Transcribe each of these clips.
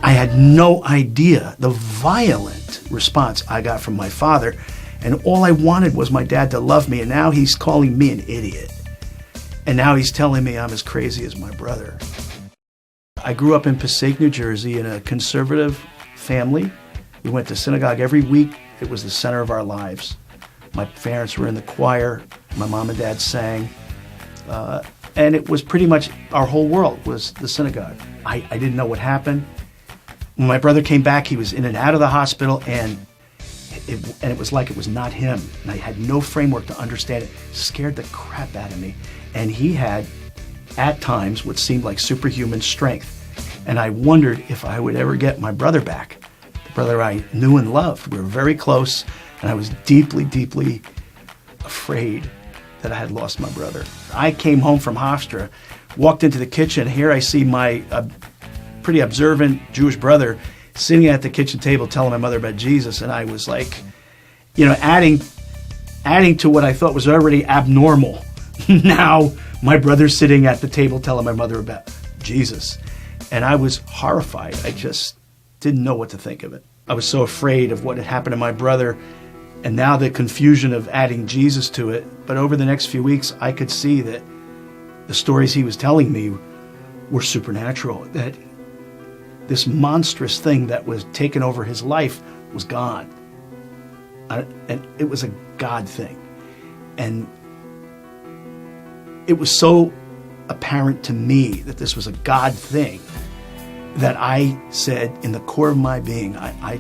I had no idea the violent response I got from my father, and all I wanted was my dad to love me, and now he's calling me an idiot. And now he's telling me I'm as crazy as my brother. I grew up in Passaic, New Jersey, in a conservative family. We went to synagogue every week. It was the center of our lives. My parents were in the choir. My mom and dad sang. And it was pretty much our whole world was the synagogue. I didn't know what happened. When my brother came back, he was in and out of the hospital, and it was like it was not him. And I had no framework to understand it. It scared the crap out of me. And he had, at times, what seemed like superhuman strength. And I wondered if I would ever get my brother back, the brother I knew and loved. We were very close, and I was deeply, deeply afraid that I had lost my brother. I came home from Hofstra, walked into the kitchen. Here I see my pretty observant Jewish brother sitting at the kitchen table telling my mother about Jesus, and I was like, adding to what I thought was already abnormal. Now my brother's sitting at the table telling my mother about Jesus. And I was horrified. I just didn't know what to think of it. I was so afraid of what had happened to my brother, and now the confusion of adding Jesus to it. But over the next few weeks, I could see that the stories he was telling me were supernatural, that this monstrous thing that was taking over his life was gone. And it was a God thing. And it was so apparent to me that this was a God thing that I said in the core of my being, I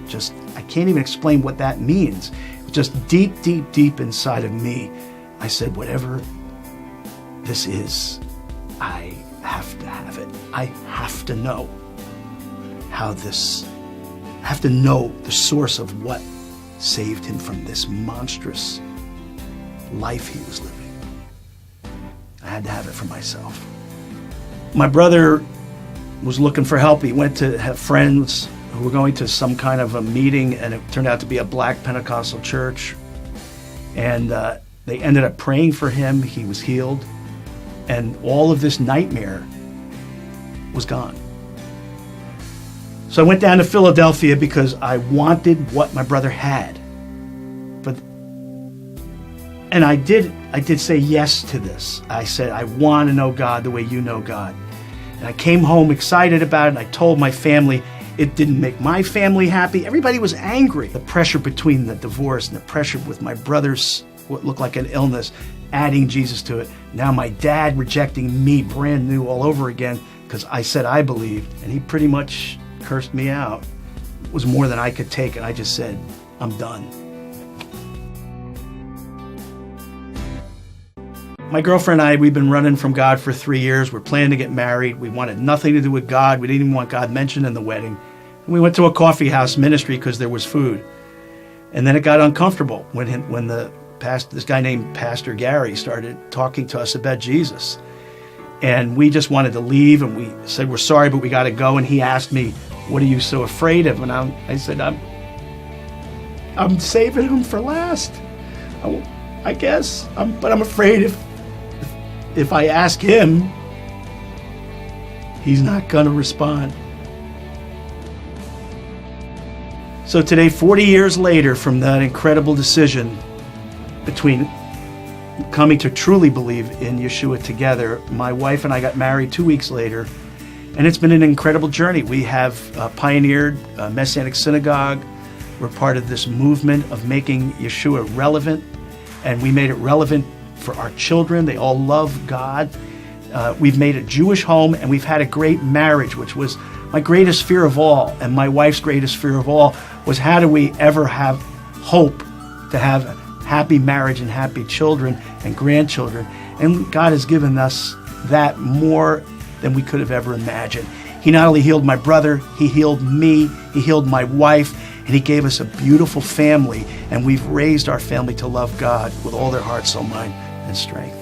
can't even explain what that means. It was just deep, deep, deep inside of me. I said, whatever this is, I have to have it. I have to know I have to know the source of what saved him from this monstrous life he was living. I had to have it for myself. My brother was looking for help. He went to have friends who were going to some kind of a meeting, and it turned out to be a black Pentecostal church. And they ended up praying for him. He was healed. And all of this nightmare was gone. So I went down to Philadelphia because I wanted what my brother had. And I did say yes to this. I said, I want to know God the way you know God. And I came home excited about it, and I told my family. It didn't make my family happy. Everybody was angry. The pressure between the divorce and the pressure with my brother's, what looked like an illness, adding Jesus to it. Now my dad rejecting me brand new all over again because I said I believed, and he pretty much cursed me out. It was more than I could take, and I just said, I'm done. My girlfriend and I, we've been running from God for 3 years. We're planning to get married. We wanted nothing to do with God. We didn't even want God mentioned in the wedding. And we went to a coffee house ministry because there was food. And then it got uncomfortable when this guy named Pastor Gary started talking to us about Jesus. And we just wanted to leave, and we said, we're sorry, but we got to go. And he asked me, what are you so afraid of? And I said, I'm saving him for last, I guess. But I'm afraid if I ask him, he's not going to respond. So today, 40 years later from that incredible decision between coming to truly believe in Yeshua together, my wife and I got married 2 weeks later, and it's been an incredible journey. We have pioneered a Messianic synagogue. We're part of this movement of making Yeshua relevant, and we made it relevant for our children. They all love God. We've made a Jewish home, and we've had a great marriage, which was my greatest fear of all, and my wife's greatest fear of all was, how do we ever have hope to have a happy marriage and happy children and grandchildren? And God has given us that more than we could have ever imagined. He not only healed my brother, he healed me, he healed my wife, and he gave us a beautiful family, and we've raised our family to love God with all their heart, soul, mind, and strength.